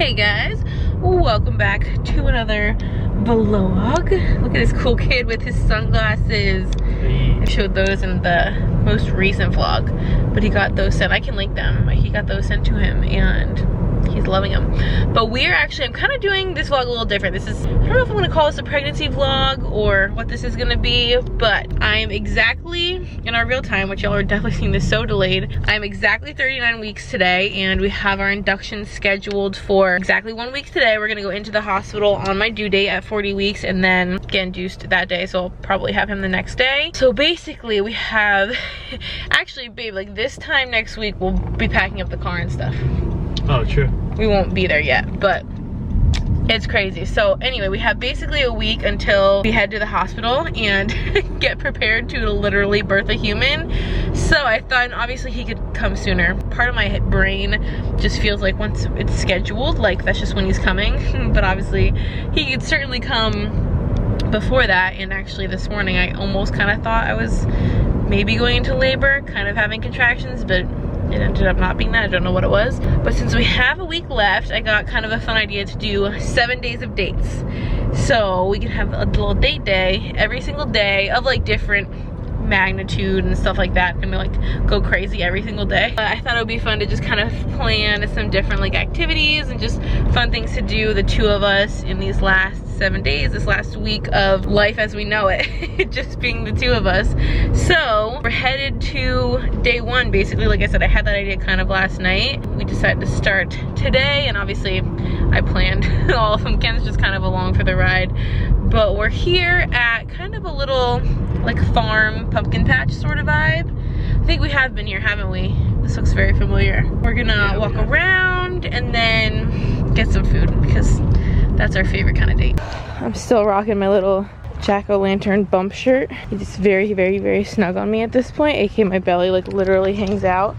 Hey guys, welcome back to another vlog. Look at this cool kid with his sunglasses. I showed those in the most recent vlog, but he got those sent. I can link them. He got those sent to him and he's loving them. But we're actually, I'm kind of doing this vlog a little different. This is, I don't know if I'm gonna call this a pregnancy vlog or what this is gonna be, but I'm exactly in our real time, which y'all are definitely seeing this so delayed. I'm exactly 39 weeks today and we have our induction scheduled for exactly 1 week today. We're gonna go into the hospital on my due date at 40 weeks and then get induced that day. So I'll probably have him the next day. So basically we have, actually babe, like this time next week we'll be packing up the car and stuff. Oh, true. We won't be there yet, but it's crazy. So anyway, we have basically a week until we head to the hospital and get prepared to literally birth a human. So I thought, and obviously he could come sooner. Part of my brain just feels like once it's scheduled, like that's just when he's coming. But obviously he could certainly come before that. And actually this morning I almost kind of thought I was maybe going into labor, kind of having contractions, but it ended up not being that. I don't know what it was. But since we have a week left, I got kind of a fun idea to do 7 days of dates. So we can have a little date day every single day of like different magnitude and stuff like that. I'm gonna like go crazy every single day. I thought it would be fun to just kind of plan some different like activities and just fun things to do, the two of us, in these last 7 days, this last week of life as we know it, just being the two of us. So we're headed to day one, basically. Like I said, I had that idea kind of last night. We decided to start today, and obviously I planned all of them. Ken's just kind of along for the ride. But we're here at kind of a little like farm pumpkin patch sort of vibe. I think we have been here, haven't we? This looks very familiar. We're gonna walk around and then get some food because that's our favorite kind of date. I'm still rocking my little jack-o'-lantern bump shirt. It's just very, very, very snug on me at this point, aka my belly like literally hangs out.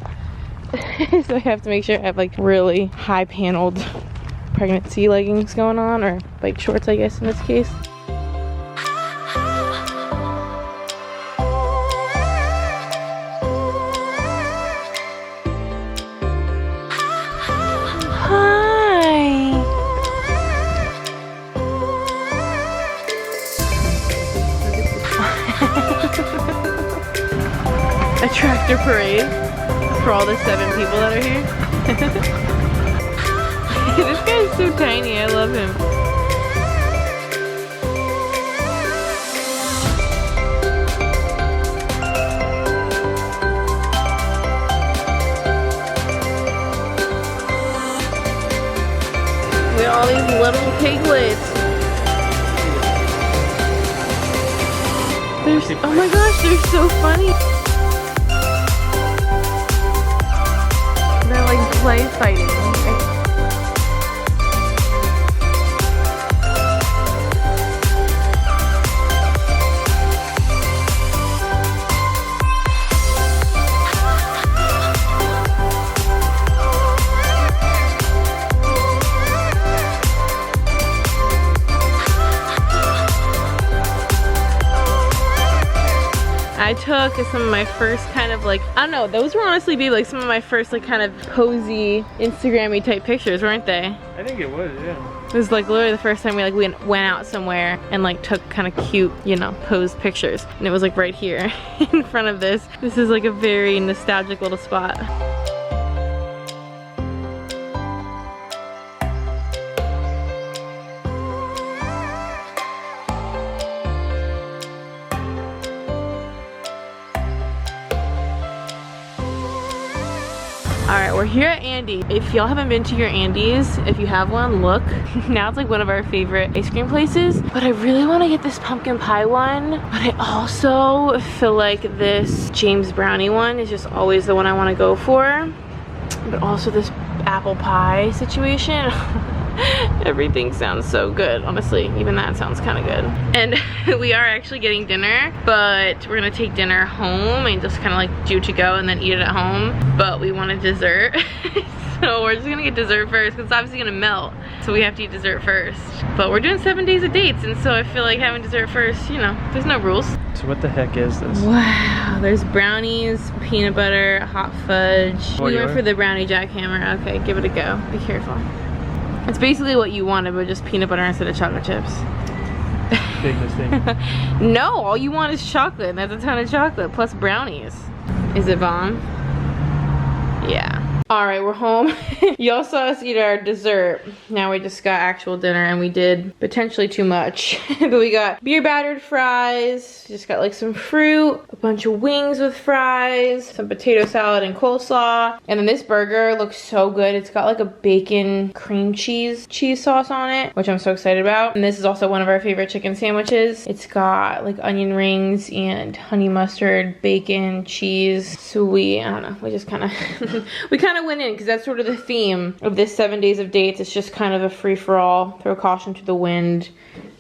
So I have to make sure I have like really high paneled pregnancy leggings going on, or bike shorts I guess in this case. A tractor parade for all the 7 people that are here. This guy is so tiny, I love him. Look at all these little piglets. Oh my gosh, they're so funny. They're like play fighting. I took some of my first kind of like, I don't know, those were honestly be like some of my first like kind of posy Instagram-y type pictures, weren't they? I think it was, yeah. It was like literally the first time we like went out somewhere and like took kind of cute, you know, posed pictures. And it was like right here in front of this. This is like a very nostalgic little spot. Alright, we're here at Andy. If y'all haven't been to your Andy's, if you have one, look. Now it's like one of our favorite ice cream places. But I really want to get this pumpkin pie one. But I also feel like this James Brownie one is just always the one I want to go for. But also this apple pie situation. Everything sounds so good, honestly. Even that sounds kind of good. And we are actually getting dinner, but we're gonna take dinner home and just kind of like do to go and then eat it at home. But we want a dessert. So we're just gonna get dessert first because it's obviously gonna melt. So we have to eat dessert first. But we're doing 7 days of dates, and so I feel like having dessert first, you know, there's no rules. So what the heck is this? Wow, there's brownies, peanut butter, hot fudge. We went for the brownie jackhammer. Okay, give it a go. Be careful. It's basically what you wanted, but just peanut butter instead of chocolate chips. Big mistake. No, all you want is chocolate, and that's a ton of chocolate, plus brownies. Is it bomb? Yeah. All right, we're home. Y'all saw us eat our dessert. Now we just got actual dinner, and we did potentially too much. But we got beer battered fries, just got like some fruit, a bunch of wings with fries, some potato salad and coleslaw. And then this burger looks so good. It's got like a bacon cream cheese sauce on it, which I'm so excited about. And this is also one of our favorite chicken sandwiches. It's got like onion rings and honey mustard, bacon, cheese. So I don't know, we just kind of, we kind of went in because that's sort of the theme of this 7 days of dates. It's just kind of a free-for-all, throw caution to the wind,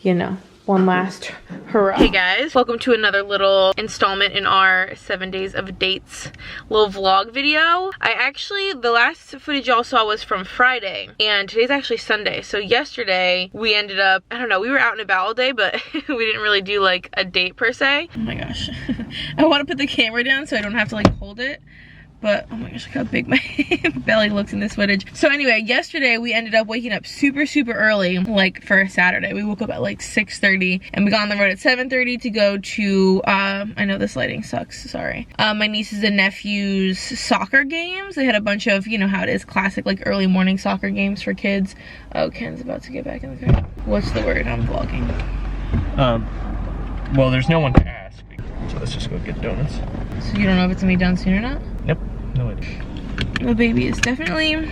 you know, one last hurrah. Hey guys, welcome to another little installment in our 7 days of dates little vlog video. The last footage y'all saw was from Friday, and today's actually Sunday. So yesterday we ended up, I don't know, we were out and about all day, but we didn't really do like a date per se. Oh my gosh. I want to put the camera down so I don't have to like hold it. But oh my gosh, look how big my belly looks in this footage. So anyway, yesterday we ended up waking up super early, like for a Saturday. We woke up at like 6:30 and we got on the road at 7:30 to go to, I know this lighting sucks, sorry. My nieces and nephews' soccer games. They had a bunch of, you know how it is, classic like early morning soccer games for kids. Oh, Ken's about to get back in the car. What's the word? I'm vlogging. Well, there's no one to ask. So let's just go get donuts. So you don't know if it's gonna be done soon or not? Nope, no idea. The baby is definitely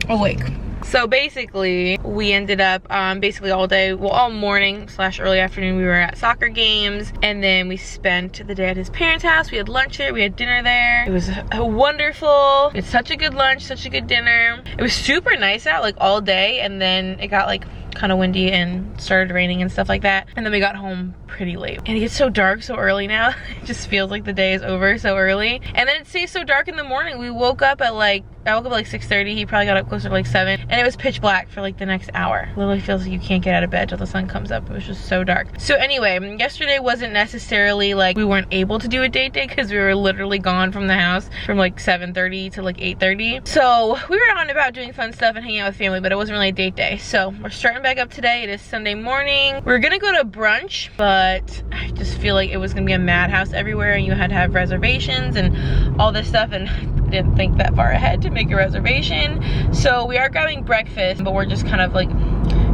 awake. So basically, we ended up basically all day, well, all morning / early afternoon, we were at soccer games, and then we spent the day at his parents' house. We had lunch there, we had dinner there. It was wonderful. It's such a good lunch, such a good dinner. It was super nice out like all day, and then it got like kind of windy and started raining and stuff like that, and then we got home pretty late. And it gets so dark so early now. It just feels like the day is over so early, and then it stays so dark in the morning. We woke up at like, I woke up at like 6:30. He probably got up closer to like 7, and it was pitch black for like the next hour. Literally feels like you can't get out of bed till the sun comes up. It was just so dark. So anyway, yesterday wasn't necessarily like we weren't able to do a date day because we were literally gone from the house from like 7:30 to like 8:30. So we were out and about doing fun stuff and hanging out with family, but it wasn't really a date day. So we're starting back up today. It is Sunday morning. We're gonna go to brunch, but I just feel like it was gonna be a madhouse everywhere, and you had to have reservations and all this stuff, and didn't think that far ahead to make a reservation. So we are grabbing breakfast, but we're just kind of like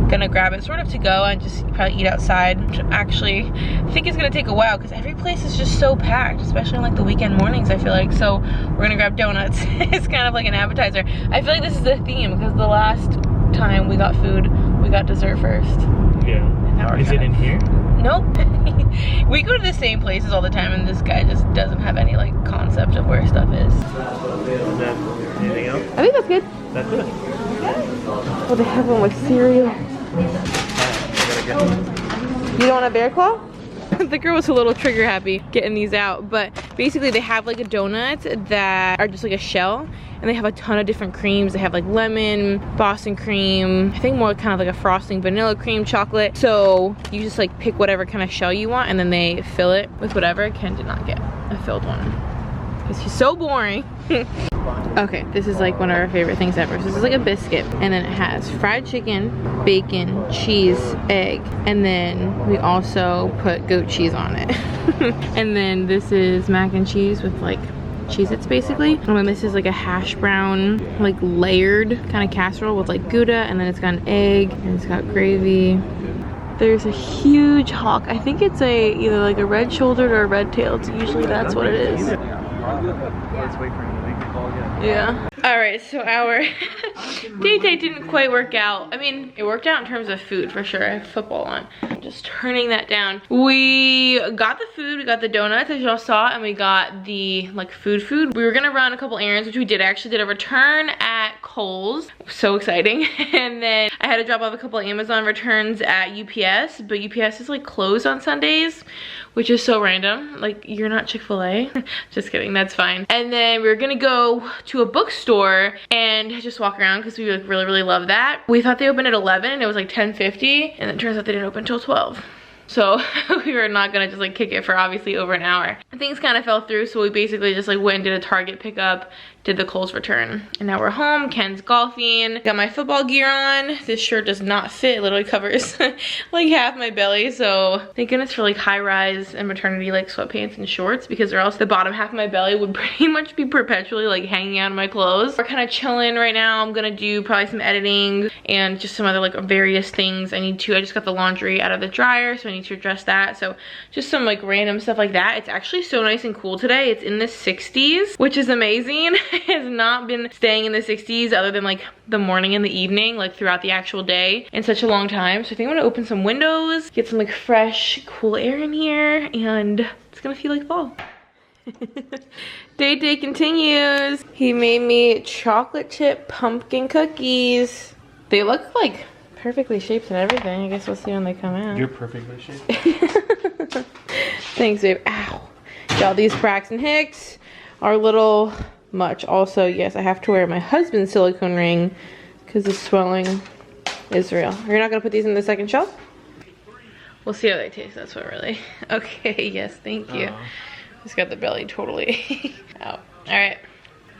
gonna grab it sort of to go and just probably eat outside, which actually I think it's gonna take a while because every place is just so packed, especially on like the weekend mornings, I feel like. So we're gonna grab donuts. It's kind of like an appetizer. I feel like this is the theme because the last time we got food, we got dessert first. Yeah. Is it in here? Nope. We go to the same places all the time, and this guy just doesn't have any like concept of where stuff is. Anything else? I think that's good. That's it. Oh, they have one with cereal. You don't want a bear claw? The girl was a little trigger happy getting these out, but basically they have like a donut that are just like a shell, and they have a ton of different creams. They have like lemon, Boston cream, I think more kind of like a frosting, vanilla cream, chocolate. So you just like pick whatever kind of shell you want, and then they fill it with whatever. Ken did not get a filled one because he's so boring. Okay, this is like one of our favorite things ever. So this is like a biscuit, and then it has fried chicken, bacon, cheese, egg, and then we also put goat cheese on it. And then this is mac and cheese with like Cheez-Its basically. And then this is like a hash brown, like layered kind of casserole with like Gouda, and then it's got an egg, and it's got gravy. There's a huge hawk. I think it's either like a red-shouldered or a red-tailed. So usually that's what it is. Let's wait for him to make the call again. Yeah. All right, so our date didn't quite work out. I mean, it worked out in terms of food for sure. I have football on. I'm just turning that down. We got the food, we got the donuts as y'all saw, and we got the like food. We were gonna run a couple errands, which we did. I actually did a return at Kohl's. So exciting. And then I had to drop off a couple of Amazon returns at UPS, but UPS is like closed on Sundays, which is so random. Like, you're not Chick-fil-A. Just kidding, that's fine. And then we were gonna go to a bookstore and just walk around because we like really love that. We thought they opened at 11 and it was like 10:50, and it turns out they didn't open until 12. So we were not gonna just like kick it for obviously over an hour. Things kind of fell through, so we basically just like went and did a Target pickup, did the Kohl's return, and now we're home. Ken's golfing. Got my football gear on. This shirt does not fit. It literally covers like half my belly, so thank goodness for like high-rise and maternity like sweatpants and shorts, because or else the bottom half of my belly would pretty much be perpetually like hanging out of my clothes. We're kind of chilling right now. I'm gonna do probably some editing and just some other like various things I need to. I just got the laundry out of the dryer, so I need to address that. So just some like random stuff like that. It's actually so nice and cool today. It's in the 60s, which is amazing. It has not been staying in the 60s other than like the morning and the evening, like throughout the actual day in such a long time. So I think I'm gonna open some windows, get some like fresh, cool air in here, and it's gonna feel like fall. Day continues. He made me chocolate chip pumpkin cookies. They look like perfectly shaped and everything. I guess we'll see when they come out. You're perfectly shaped. Thanks, babe. Ow. Y'all, these Braxton Hicks are a little much. Also, yes, I have to wear my husband's silicone ring because the swelling is real. You're not gonna put these in the second shelf? We'll see how they taste. That's what really. Okay, yes, thank you. Just got the belly totally out. All right.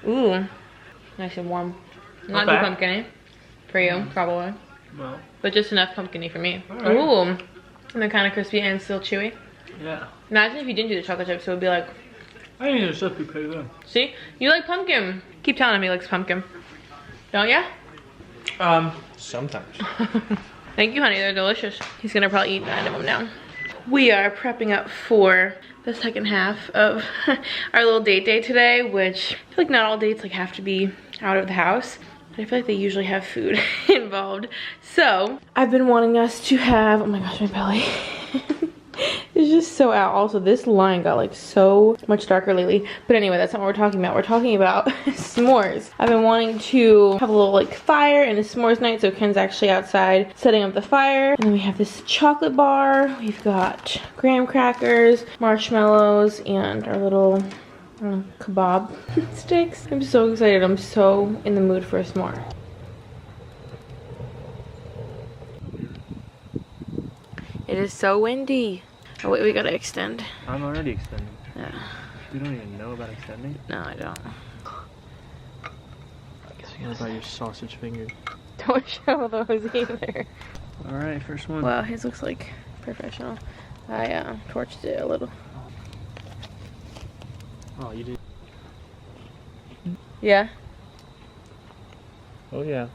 Ooh, nice and warm. Not too pumpkin-y for you, probably. Well, but just enough pumpkin-y for me. Right. Ooh, and they're kind of crispy and still chewy. Yeah. Imagine if you didn't do the chocolate chips, it would be like. I didn't even stuff you pay them. See, you like pumpkin. Keep telling him he likes pumpkin. Don't ya? Sometimes. Thank you, honey. They're delicious. He's gonna probably eat 9 of them now. We are prepping up for the second half of our little date day today, which I feel like not all dates like have to be out of the house, but I feel like they usually have food involved. So I've been wanting us to have, oh my gosh, my belly. It's just so out. Also, this line got like so much darker lately. But anyway, that's not what we're talking about. We're talking about s'mores. I've been wanting to have a little like fire and a s'mores night. So Ken's actually outside setting up the fire. And then we have this chocolate bar. We've got graham crackers, marshmallows, and our little kebab sticks. I'm so excited. I'm so in the mood for a s'more. It is so windy. Oh wait, we gotta extend. I'm already extending. Yeah. You don't even know about extending? No, I don't. What about your sausage fingers? Don't show those either. Alright, first one. Wow, his looks like professional. I torched it a little. Oh, you did? Yeah. Oh yeah.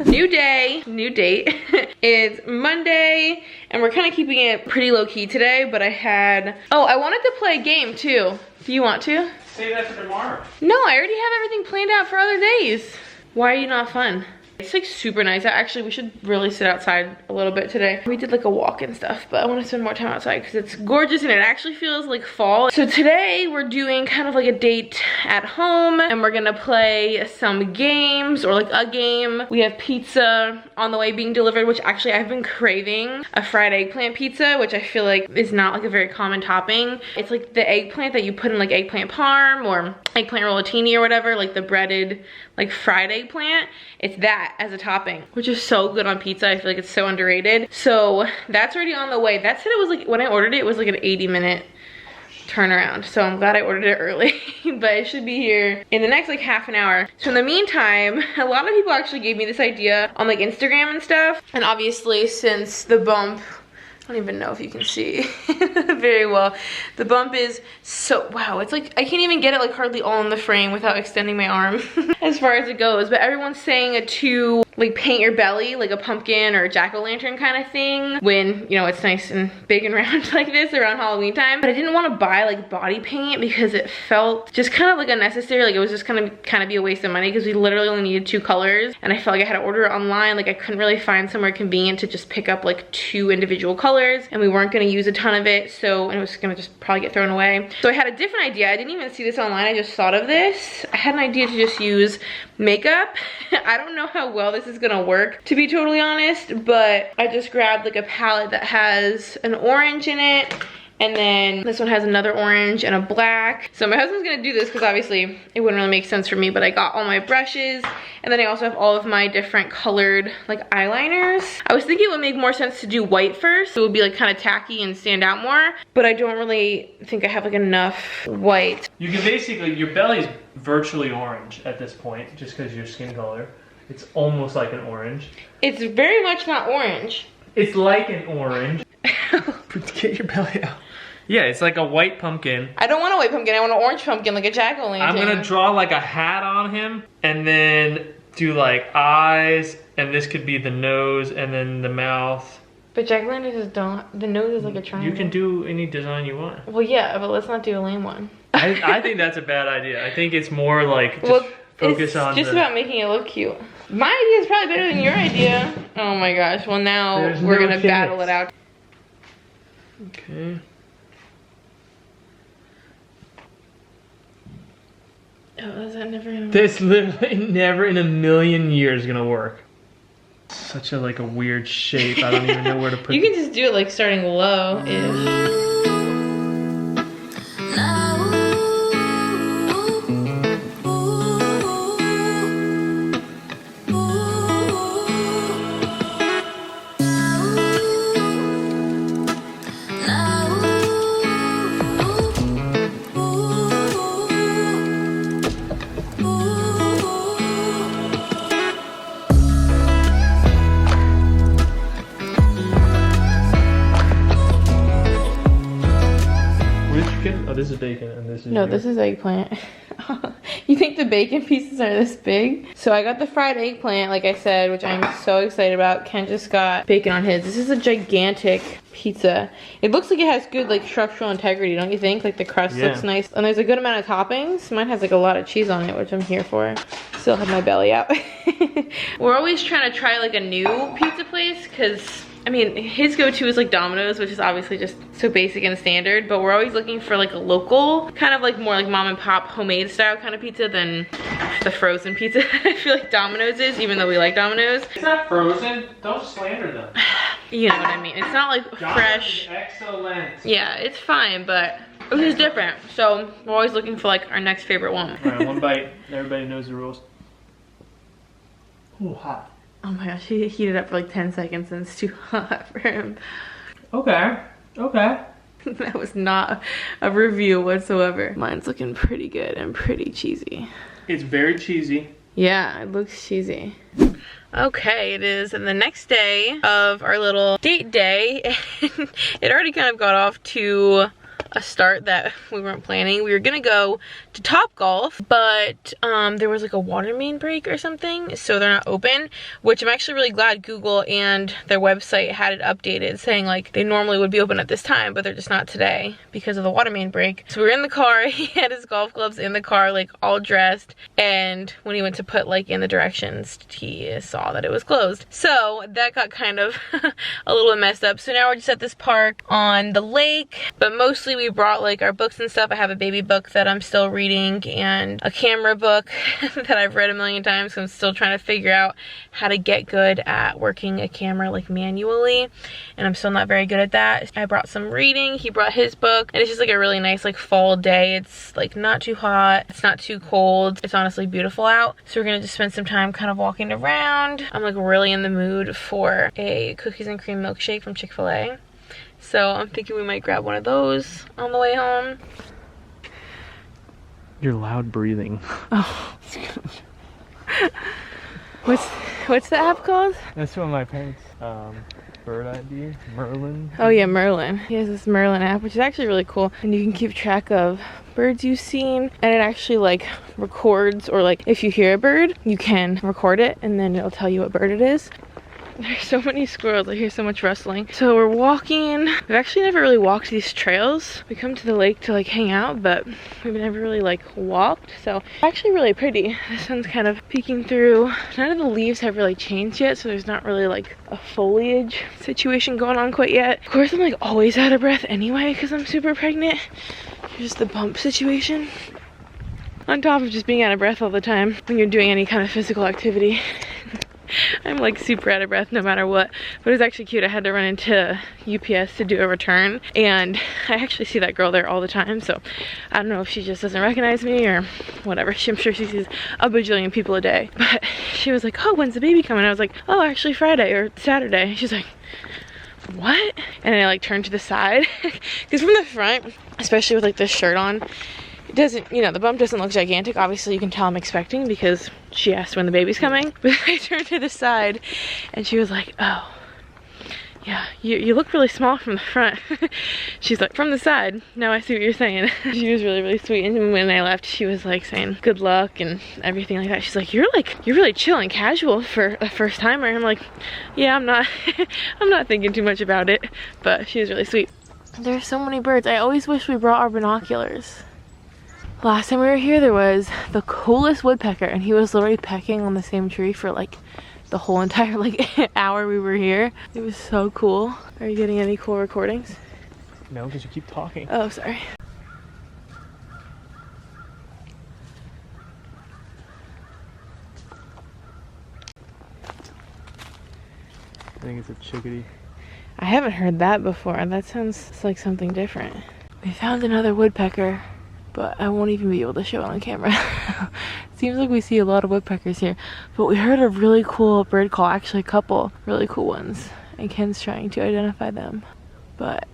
New day, new date. It's Monday, and we're kind of keeping it pretty low key today, but I wanted to play a game too. Do you want to? Save that for tomorrow. No, I already have everything planned out for other days. Why are you not fun? It's like super nice. Actually, we should really sit outside a little bit today. We did like a walk and stuff, but I want to spend more time outside because it's gorgeous and it actually feels like fall. So today we're doing kind of like a date at home, and we're gonna play some games or like a game. We have pizza on the way being delivered, which actually I've been craving a fried eggplant pizza, which I feel like is not like a very common topping. It's like the eggplant that you put in like eggplant parm or eggplant rollatini or whatever, like the breaded like fried eggplant. It's that as a topping, which is so good on pizza. I feel like it's so underrated. So that's already on the way. That said, it was like, when I ordered it, it was like an 80-minute turnaround. So I'm glad I ordered it early, but it should be here in the next like half an hour. So in the meantime, a lot of people actually gave me this idea on like Instagram and stuff. And obviously since the bump, I don't even know if you can see very well. The bump is so, wow, it's like, I can't even get it like hardly all in the frame without extending my arm as far as it goes. But everyone's saying to like paint your belly like a pumpkin or a jack-o'-lantern kind of thing when, you know, it's nice and big and round like this around Halloween time. But I didn't want to buy like body paint because it felt just kind of like unnecessary. Like it was just gonna kind of be a waste of money because we literally only needed 2 colors. And I felt like I had to order it online. Like I couldn't really find somewhere convenient to just pick up like 2 individual colors. And we weren't gonna use a ton of it, so and it was gonna just probably get thrown away. So I had a different idea. I didn't even see this online, I just thought of this. I had an idea to just use makeup. I don't know how well this is gonna work, to be totally honest, but I just grabbed like a palette that has an orange in it And then this one has another orange and a black. So my husband's gonna do this because obviously it wouldn't really make sense for me, but I got all my brushes. And then I also have all of my different colored like eyeliners. I was thinking it would make more sense to do white first. So it would be like kind of tacky and stand out more. But I don't really think I have like enough white. You can basically, your belly's virtually orange at this point, just because your skin color. It's almost like an orange. It's very much not orange. It's like an orange. Get your belly out. Yeah, it's like a white pumpkin. I don't want a white pumpkin, I want an orange pumpkin, like a jack-o'-lantern. I'm gonna draw like a hat on him, and then do like eyes, and this could be the nose, and then the mouth. But jack-o'-lanterns don't, the nose is like a triangle. You can do any design you want. Well, yeah, but let's not do a lame one. I think that's a bad idea. I think it's more like just focus on just about making it look cute. My idea is probably better than your idea. Oh my gosh, well now we're gonna battle it out. Okay. Oh, is that never gonna work? This literally never in a million years gonna work. Such a like a weird shape. I don't even know where to put it. You can just do it like starting low-ish. This is bacon and this is No, this is eggplant. You think the bacon pieces are this big? So I got the fried eggplant, like I said, which I'm so excited about. Ken just got bacon on his. This is a gigantic pizza. It looks like it has good like structural integrity, don't you think? Like the crust looks nice. And there's a good amount of toppings. Mine has like a lot of cheese on it, which I'm here for. Still have my belly out. We're always trying to try like a new pizza place because I mean, his go-to is like Domino's, which is obviously just so basic and standard, but we're always looking for like a local, kind of like more like mom and pop homemade style kind of pizza than the frozen pizza I feel like Domino's is, even though we like Domino's. It's not frozen. Don't slander them. You know what I mean. It's not like fresh. Excellent. Yeah, it's fine, but it was different. So we're always looking for like our next favorite one. All right, one bite. Everybody knows the rules. Ooh, hot. Oh my gosh, he heated up for like 10 seconds and it's too hot for him. Okay, okay. That was not a review whatsoever. Mine's looking pretty good and pretty cheesy. It's very cheesy. Yeah, it looks cheesy. Okay, it is the next day of our little date day. And it already kind of got off to a start that we weren't planning. We were gonna go to Topgolf, but there was like a water main break or something, so they're not open, which I'm actually really glad Google and their website had it updated saying like they normally would be open at this time, but they're just not today because of the water main break. So we were in the car, he had his golf gloves in the car, like all dressed, and when he went to put like in the directions, he saw that it was closed. So that got kind of a little bit messed up. So now we're just at this park on the lake, but mostly we brought like our books and stuff. I have a baby book that I'm still reading and a camera book that I've read a million times, so I'm still trying to figure out how to get good at working a camera like manually, and I'm still not very good at that. I brought some reading, he brought his book, and it's just like a really nice like fall day. It's like not too hot, it's not too cold, it's honestly beautiful out. So we're gonna just spend some time kind of walking around. I'm like really in the mood for a cookies and cream milkshake from Chick-fil-A. So I'm thinking we might grab one of those on the way home. You're loud breathing. Oh. What's the app called? That's what my parents bird ID, Merlin. Oh yeah, Merlin. He has this Merlin app, which is actually really cool, and you can keep track of birds you've seen, and it actually like records, or like if you hear a bird, you can record it and then it'll tell you what bird it is. There's so many squirrels, I hear so much rustling. So we're walking. We've actually never really walked these trails. We come to the lake to like hang out, but we've never really like walked. So actually really pretty. The sun's kind of peeking through. None of the leaves have really changed yet, so there's not really like a foliage situation going on quite yet. Of course, I'm like always out of breath anyway because I'm super pregnant. Here's the bump situation. On top of just being out of breath all the time when you're doing any kind of physical activity. I'm like super out of breath no matter what, but it was actually cute. I had to run into UPS to do a return, and I actually see that girl there all the time, so I don't know if she just doesn't recognize me or whatever. I'm sure she sees a bajillion people a day, but she was like, oh, when's the baby coming? I was like, oh, actually Friday or Saturday. She's like, what? And I like turned to the side because from the front, especially with like this shirt on, it doesn't, you know, the bump doesn't look gigantic. Obviously you can tell I'm expecting because she asked when the baby's coming, but I turned to the side and she was like, oh yeah, you look really small from the front. She's like, from the side, now I see what you're saying. She was really, really sweet, and when I left she was like saying good luck and everything like that. She's like, you're really chill and casual for a first timer. I'm like, yeah, I'm not I'm not thinking too much about it, but she was really sweet. There's so many birds. I always wish we brought our binoculars. Last time we were here there was the coolest woodpecker, and he was literally pecking on the same tree for like the whole entire like hour we were here. It was so cool. Are you getting any cool recordings? No, because you keep talking. Oh, sorry. I think it's a chickadee. I haven't heard that before. That sounds like something different. We found another woodpecker, but I won't even be able to show it on camera. Seems like we see a lot of woodpeckers here, but we heard a really cool bird call, actually a couple really cool ones, and Ken's trying to identify them, but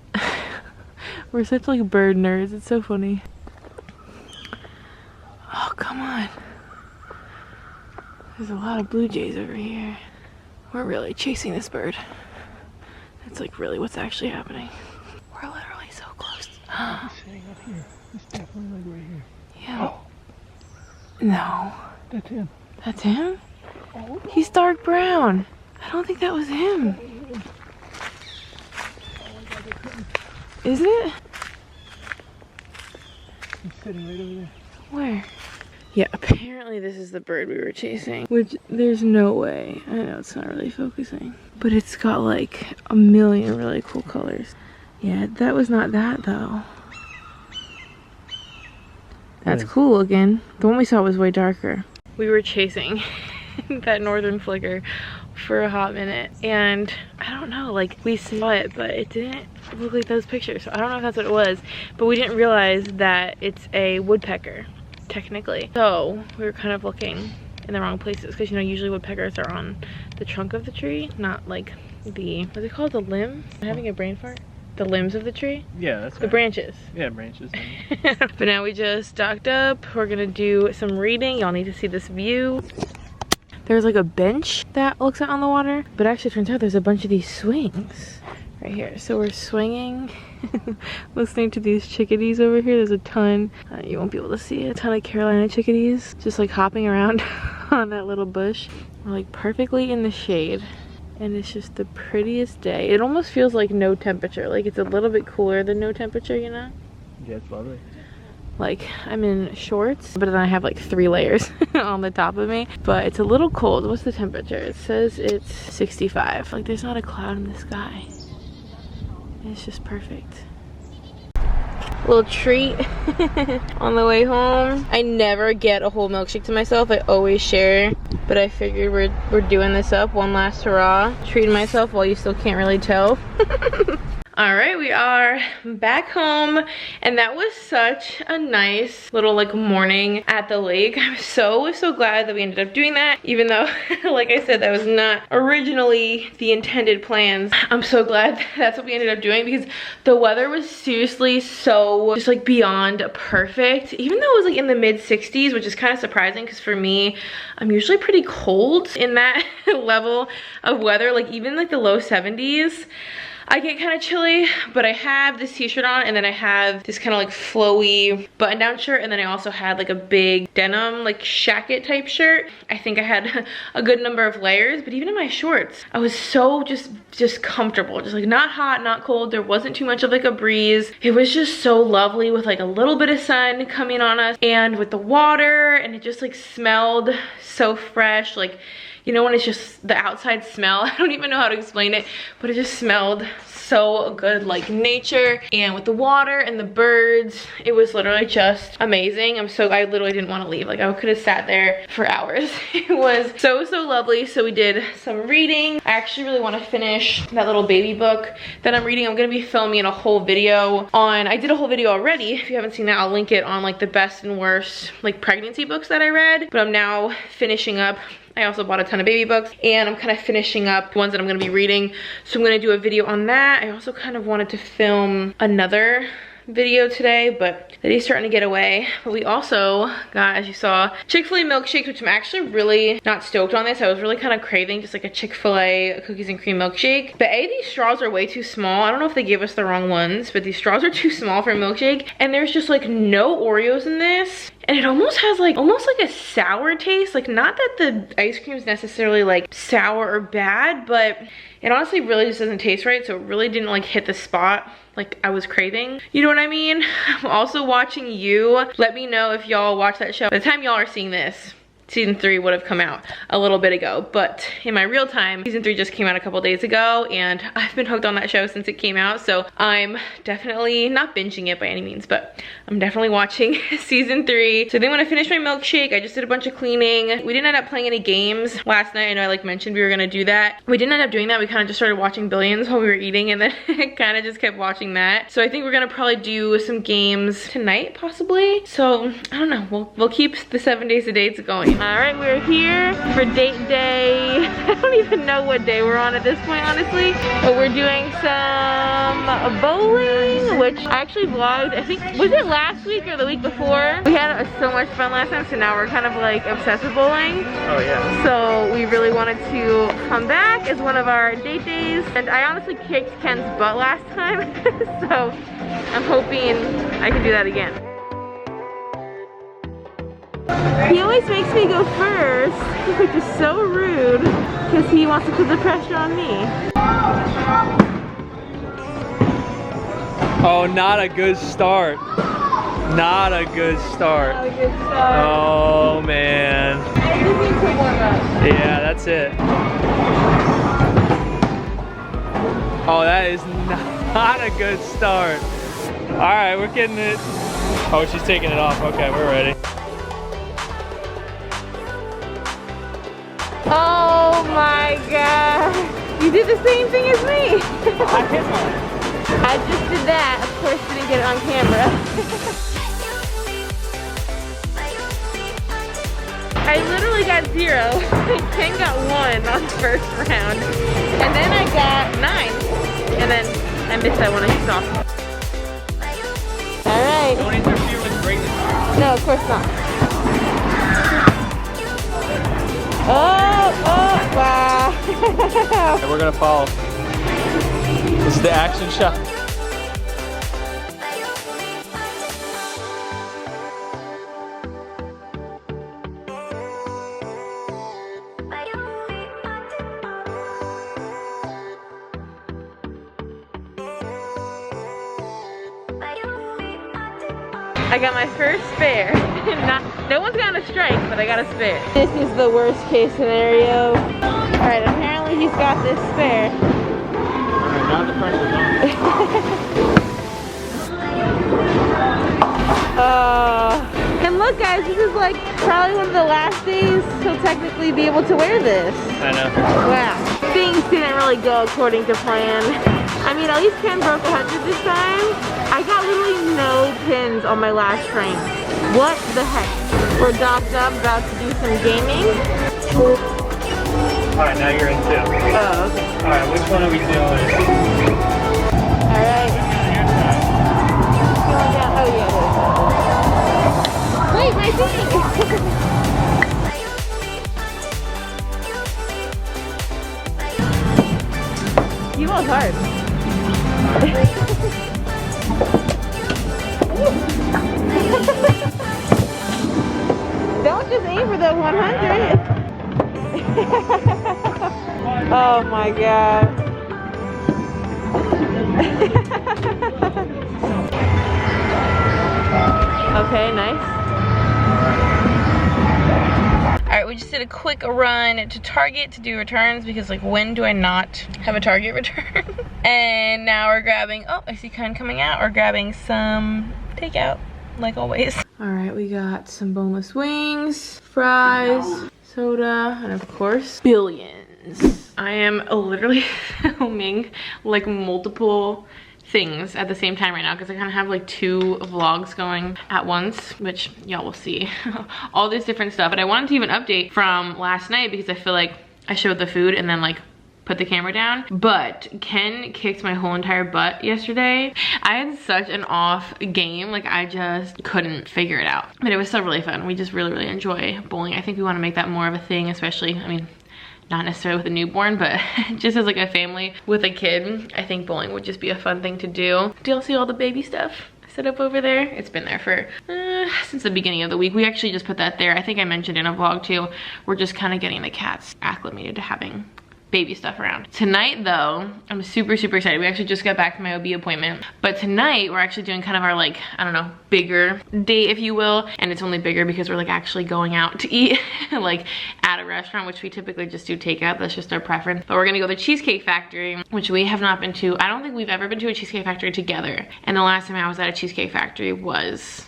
we're such like bird nerds. It's so funny. Oh, come on. There's a lot of blue jays over here. We're really chasing this bird. That's like really what's actually happening. We're literally so close. He's sitting up here. He's definitely like right here. Yeah. Oh. No. That's him. That's him? Oh. He's dark brown. I don't think that was him. Is it? He's sitting right over there. Where? Yeah, apparently this is the bird we were chasing, which there's no way. I know it's not really focusing, but it's got like a million really cool colors. Yeah, that was not that though. That's cool looking. The one we saw was way darker. We were chasing that northern flicker for a hot minute, and I don't know, like we saw it, but it didn't look like those pictures. So I don't know if that's what it was, but we didn't realize that it's a woodpecker, technically. So we were kind of looking in the wrong places, because you know usually woodpeckers are on the trunk of the tree, not like the, what's it called, the limb? I'm having a brain fart. The limbs of the tree? Yeah, that's the branches. Yeah, branches. But now we just stocked up. We're gonna do some reading. Y'all need to see this view. There's like a bench that looks out on the water, but actually it turns out there's a bunch of these swings right here. So we're swinging, listening to these chickadees over here. There's a ton, you won't be able to see, a ton of Carolina chickadees just like hopping around on that little bush. We're like perfectly in the shade. And it's just the prettiest day. It almost feels like no temperature. Like it's a little bit cooler than no temperature, you know? Yeah, it's lovely. Like I'm in shorts, but then I have like 3 layers on the top of me. But it's a little cold. What's the temperature? It says it's 65. Like there's not a cloud in the sky. It's just perfect. Little treat on the way home. I never get a whole milkshake to myself. I always share, but I figured we're doing this up. One last hurrah. Treating myself while you still can't really tell. All right, we are back home, and that was such a nice little like morning at the lake. I'm so glad that we ended up doing that, even though like I said, that was not originally the intended plans. I'm so glad that's what we ended up doing, because the weather was seriously so just like beyond perfect, even though it was like in the mid 60s, which is kind of surprising because for me, I'm usually pretty cold in that level of weather. Like even like the low 70s, I get kind of chilly, but I have this t-shirt on, and then I have this kind of like flowy button-down shirt, and then I also had like a big denim like shacket type shirt. I think I had a good number of layers, but even in my shorts, I was so just comfortable, just like not hot, not cold. There wasn't too much of like a breeze. It was just so lovely with like a little bit of sun coming on us, and with the water, and it just like smelled so fresh. Like, you know when it's just the outside smell, I don't even know how to explain it, but it just smelled so good, like nature, and with the water and the birds, it was literally just amazing. I literally didn't want to leave. Like I could have sat there for hours. It was so lovely. So we did some reading. I actually really want to finish that little baby book that I'm reading. I'm gonna be filming a whole video on, I did a whole video already. If you haven't seen that, I'll link it, on like the best and worst like pregnancy books that I read, but I'm now finishing up. I also bought a ton of baby books, and I'm kind of finishing up the ones that I'm gonna be reading. So I'm gonna do a video on that. I also kind of wanted to film another video today, but the day's starting to get away. But we also got, as you saw, Chick-fil-A milkshakes, which I'm actually really not stoked on this. I was really kind of craving just like a Chick-fil-A cookies and cream milkshake. But these straws are way too small. I don't know if they gave us the wrong ones, but these straws are too small for a milkshake. And there's just like no Oreos in this. And it almost has like, almost like a sour taste. Like not that the ice cream is necessarily like sour or bad, but it honestly really just doesn't taste right. So it really didn't like hit the spot like I was craving. You know what I mean? I'm also watching You. Let me know if y'all watch that show. By the time y'all are seeing this, season 3 would have come out a little bit ago, but in my real time, season 3 just came out a couple days ago, and I've been hooked on that show since it came out, so I'm definitely not binging it by any means, but I'm definitely watching season 3. So then when I finished my milkshake, I just did a bunch of cleaning. We didn't end up playing any games last night. I know I like mentioned we were gonna do that. We didn't end up doing that. We kind of just started watching Billions while we were eating, and then kind of just kept watching that. So I think we're gonna probably do some games tonight, possibly. So I don't know, we'll keep the 7 days of dates going. All right, we're here for date day. I don't even know what day we're on at this point, honestly. But we're doing some bowling, which I actually vlogged, I think, was it last week or the week before? We had so much fun last time, so now we're kind of like obsessed with bowling. Oh yeah. So we really wanted to come back as one of our date days. And I honestly kicked Ken's butt last time. So I'm hoping I can do that again. He always makes me go first, which is so rude, because he wants to put the pressure on me. Oh, not a good start. Not a good start. Not a good start. Oh, man. I just need to warm up. Yeah, that's it. Oh, that is not a good start. All right, we're getting it. Oh, she's taking it off. Okay, we're ready. Oh my god. You did the same thing as me. I hit one. I just did that. Of course, didn't get it on camera. I literally got 0. Ken got 1 on the first round. And then I got 9. And then I missed that one. I just off. Alright. Don't interfere with greatness. No, of course not. Oh, wow. And we're gonna follow. This is the action shot. I got my first spare. No one's gotten a strike, but I got a spare. This is the worst case scenario. Alright, apparently he's got this spare. Alright, now the pressure's on. And look guys, this is like probably one of the last days he'll technically be able to wear this. I know. Wow. Things didn't really go according to plan. I mean, at least Ken broke 100 this time. I got literally no pins on my last frame. What the heck? We're docked up, about to do some gaming. Alright, now you're in 2. Oh, okay. Alright, which one are we doing? Alright. Going down. Oh, yeah. Wait, my thing! You was hard. Don't just aim for the 100. Oh my god. Okay, nice. Alright, we just did a quick run to Target to do returns because like when do I not have a Target return? And now we're grabbing, oh, I see Ken coming out. We're grabbing some takeout, like always. Alright, we got some boneless wings, fries, soda, and of course, billions. I am literally filming like multiple things at the same time right now because I kind of have like 2 vlogs going at once, which y'all will see. All this different stuff. But I wanted to even update from last night because I feel like I showed the food and then like put the camera down. But Ken kicked my whole entire butt yesterday. I had such an off game, like I just couldn't figure it out. But it was still really fun. We just really enjoy bowling. I think we want to make that more of a thing, especially, I mean, not necessarily with a newborn, but just as like a family with a kid, I think bowling would just be a fun thing to do. Do y'all see all the baby stuff set up over there? It's been there for since the beginning of the week. We actually just put that there. I think I mentioned in a vlog too. We're just kind of getting the cats acclimated to having baby stuff around. Tonight though, I'm super excited. We actually just got back from my OB appointment, but tonight we're actually doing kind of our like, I don't know, bigger date if you will, and it's only bigger because we're like actually going out to eat like at a restaurant, which we typically just do takeout. That's just our preference. But we're gonna go to the Cheesecake Factory, which we have not been to. I don't think we've ever been to a Cheesecake Factory together, and the last time I was at a Cheesecake Factory was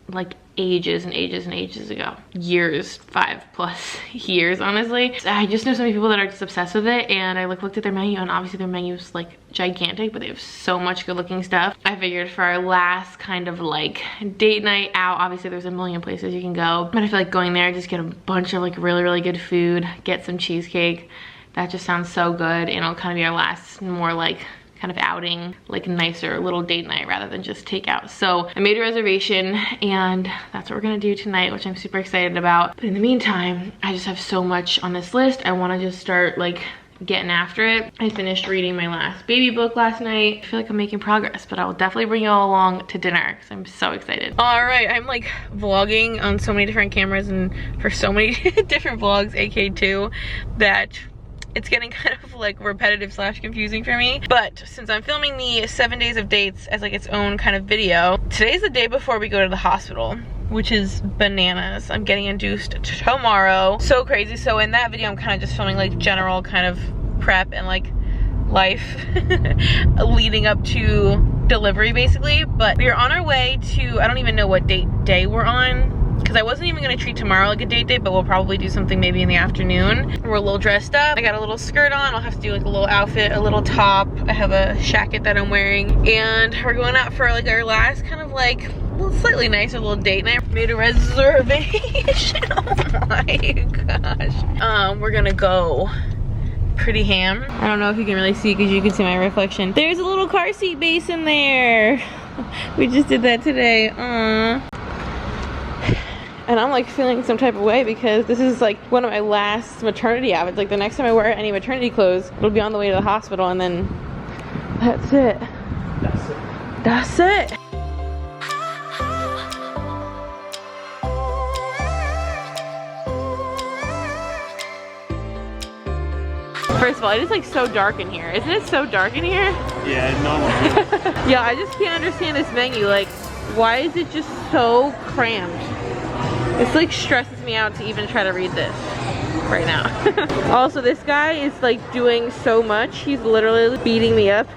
like ages and ages ago. Years, 5+ years, honestly. I just know so many people that are just obsessed with it, and I like looked at their menu, and obviously their menu is like gigantic, but they have so much good looking stuff. I figured for our last kind of like date night out, obviously there's a million places you can go, but I feel like going there, just get a bunch of like really good food, get some cheesecake. That just sounds so good, and it'll kind of be our last more like kind of outing, like nicer little date night rather than just takeout. So I made a reservation and that's what we're gonna do tonight, which I'm super excited about. But in the meantime, I just have so much on this list. I wanna just start like getting after it. I finished reading my last baby book last night. I feel like I'm making progress, but I will definitely bring you all along to dinner because I'm so excited. All right, I'm like vlogging on so many different cameras and for so many different vlogs, AK2, that it's getting kind of like repetitive / confusing for me. But since I'm filming the 7 days of dates as like its own kind of video, today's the day before we go to the hospital, which is bananas. I'm getting induced tomorrow. So crazy. So in that video, I'm kind of just filming like general kind of prep and like life leading up to delivery basically. But we are on our way to, I don't even know what day we're on, because I wasn't even gonna treat tomorrow like a date day, but we'll probably do something maybe in the afternoon. We're a little dressed up. I got a little skirt on. I'll have to do like a little outfit, a little top. I have a jacket that I'm wearing, and we're going out for like our last kind of like slightly nicer little date night. Made a reservation. Oh my gosh. We're gonna go pretty ham. I don't know if you can really see because you can see my reflection. There's a little car seat base in there. We just did that today. And I'm like feeling some type of way because this is like one of my last maternity outfits. Like the next time I wear any maternity clothes, it'll be on the way to the hospital, and then that's it. That's it. First of all, it is like so dark in here. Isn't it so dark in here? Yeah, normal. Yeah, I just can't understand this menu. Like, why is it just so crammed? It's like stresses me out to even try to read this right now. Also, this guy is like doing so much. He's literally beating me up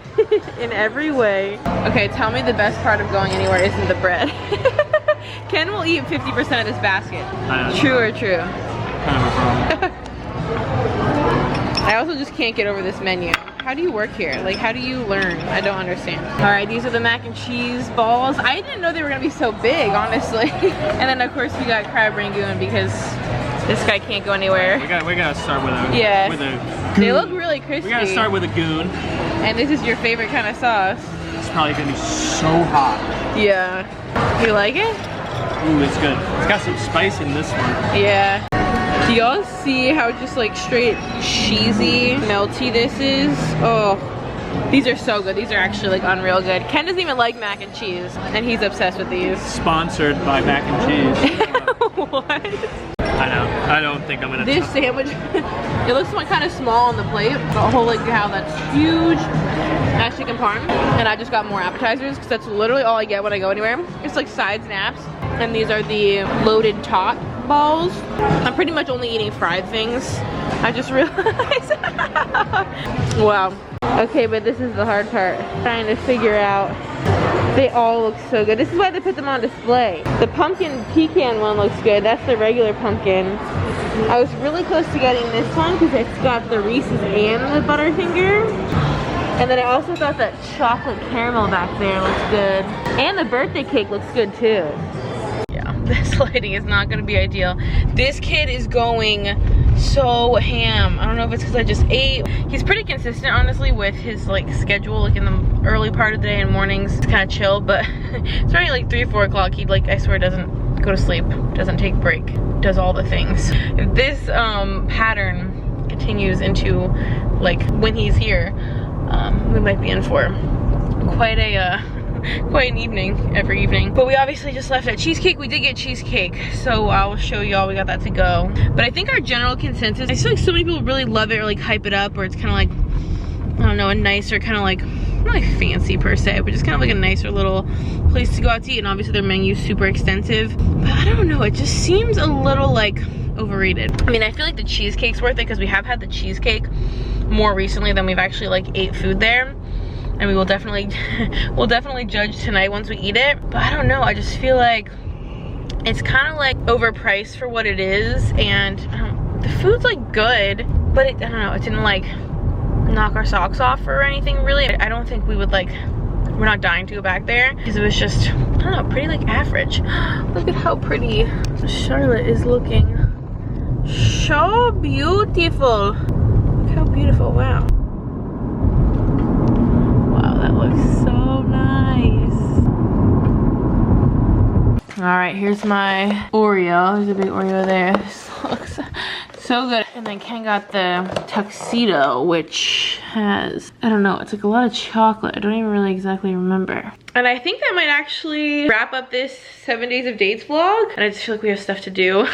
in every way. Okay, tell me the best part of going anywhere isn't the bread. Ken will eat 50% of this basket. True or true? Kind of a problem. I also just can't get over this menu. How do you work here? Like, how do you learn? I don't understand. All right, these are the mac and cheese balls. I didn't know they were gonna be so big, honestly. And then of course we got crab rangoon because this guy can't go anywhere. We gotta start with a with a goon. They look really crispy. We gotta start with a goon. And this is your favorite kind of sauce. It's probably gonna be so hot. Yeah. You like it? Ooh, it's good. It's got some spice in this one. Yeah. Do y'all see how just like straight cheesy, melty this is? Oh, these are so good. These are actually like unreal good. Ken doesn't even like mac and cheese, and he's obsessed with these. Sponsored by mac and cheese. What? I know. I don't think I'm gonna. This sandwich, it looks kind of small on the plate, but holy cow, that's huge. That's chicken parm, and I just got more appetizers because that's literally all I get when I go anywhere. It's like sides and apps, and these are the loaded tot. balls. I'm pretty much only eating fried things. I just realized. Wow. Okay, but this is the hard part. Trying to figure out. They all look so good. This is why they put them on display. The pumpkin pecan one looks good. That's the regular pumpkin. I was really close to getting this one because it's got the Reese's and the Butterfinger. And then I also thought that chocolate caramel back there looks good. And the birthday cake looks good too. Yeah, this lighting is not gonna be ideal. This kid is going so ham. I don't know if it's because I just ate. He's pretty consistent, honestly, with his like schedule. Like in the early part of the day and mornings, it's kind of chill. But it's already like 3 or 4 o'clock. He like, I swear, doesn't go to sleep, doesn't take a break, does all the things. If this pattern continues into like when he's here, we might be in for quite an evening every evening. But we obviously just left at cheesecake. We did get cheesecake, so I'll show y'all. We got that to go. But I think our general consensus, I feel like so many people really love it or like hype it up, or it's kind of like, I don't know, a nicer kind of like, not like fancy per se, but just kind of like a nicer little place to go out to eat. And obviously their menu's super extensive, but I don't know, it just seems a little like overrated. I mean, I feel like the cheesecake's worth it because we have had the cheesecake more recently than we've actually like ate food there. And we will definitely, we'll definitely judge tonight once we eat it. But I don't know, I just feel like it's kind of like overpriced for what it is. And the food's like good, but it, I don't know, it didn't like knock our socks off or anything really. I don't think we would like, we're not dying to go back there because it was just, I don't know, pretty like average. Look at how pretty Charlotte is looking. So beautiful. Look how beautiful, wow. That looks so nice. All right, here's my Oreo. There's a big Oreo there. This looks so good. And then Ken got the tuxedo, which has, I don't know, it's like a lot of chocolate. I don't even really exactly remember. And I think that might actually wrap up this 7 days of dates vlog. And I just feel like we have stuff to do.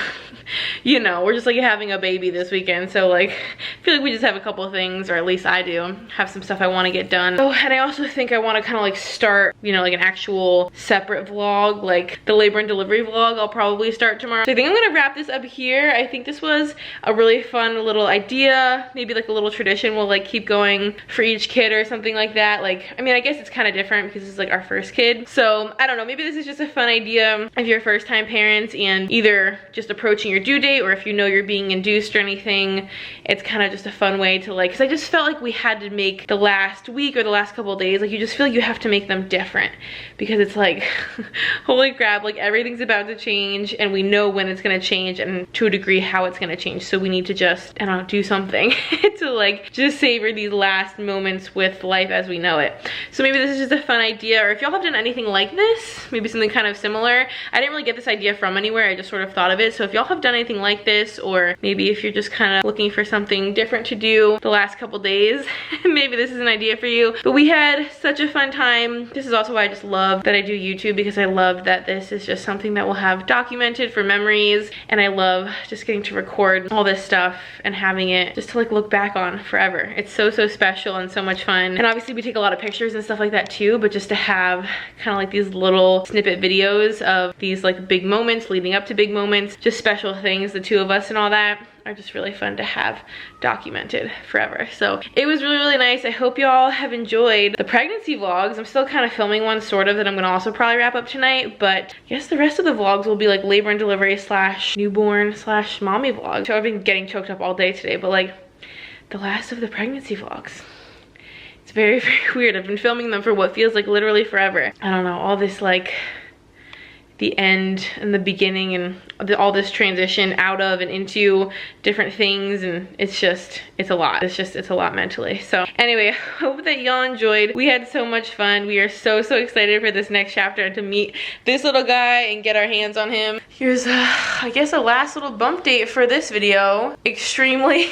You know, we're just like having a baby this weekend, so like I feel like we just have a couple of things, or at least I do have some stuff I want to get done. Oh, and I also think I want to kind of like start, you know, like an actual separate vlog, like the labor and delivery vlog. I'll probably start tomorrow. So I think I'm gonna wrap this up here. I think this was a really fun little idea, maybe like a little tradition we'll like keep going for each kid or something like that. Like, I mean, I guess it's kind of different because it's like our first kid, so I don't know, maybe this is just a fun idea if you're first time parents and either just approaching your due date, or if you know you're being induced or anything. It's kind of just a fun way to like, because I just felt like we had to make the last week or the last couple of days, like you just feel like you have to make them different because it's like holy crap, like everything's about to change and we know when it's going to change and to a degree how it's going to change, so we need to just, I don't know, do something to like just savor these last moments with life as we know it. So maybe this is just a fun idea, or if y'all have done anything like this, maybe something kind of similar. I didn't really get this idea from anywhere, I just sort of thought of it. So if y'all have done anything like this, or maybe if you're just kind of looking for something different to do the last couple days, maybe this is an idea for you. But we had such a fun time. This is also why I just love that I do YouTube, because I love that this is just something that we'll have documented for memories, and I love just getting to record all this stuff and having it just to like look back on forever. It's so special and so much fun. And obviously we take a lot of pictures and stuff like that too, but just to have kind of like these little snippet videos of these like big moments leading up to big moments, just special things, the two of us and all that, are just really fun to have documented forever. So it was really nice. I hope y'all have enjoyed the pregnancy vlogs. I'm still kind of filming one sort of that I'm gonna also probably wrap up tonight, but I guess the rest of the vlogs will be like labor and delivery / newborn / mommy vlogs. So I've been getting choked up all day today, but like the last of the pregnancy vlogs. It's very weird. I've been filming them for what feels like literally forever. I don't know, all this like the end and the beginning and all this transition out of and into different things, and it's a lot. It's a lot mentally. So anyway, I hope that y'all enjoyed. We had so much fun. We are so excited for this next chapter and to meet this little guy and get our hands on him. Here's I guess a last little bump date for this video. Extremely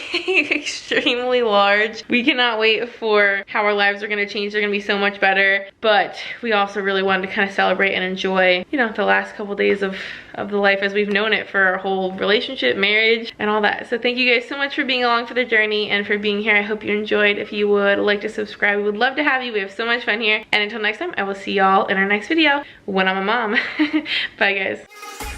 large. We cannot wait for how our lives are gonna change. They're gonna be so much better, but we also really wanted to kind of celebrate and enjoy, you know, the last couple days of the life as we've known it for our whole relationship, marriage, and all that. So thank you guys so much for being along for the journey and for being here. I hope you enjoyed. If you would like to subscribe, we would love to have you. We have so much fun here. And until next time, I will see y'all in our next video when I'm a mom. Bye guys.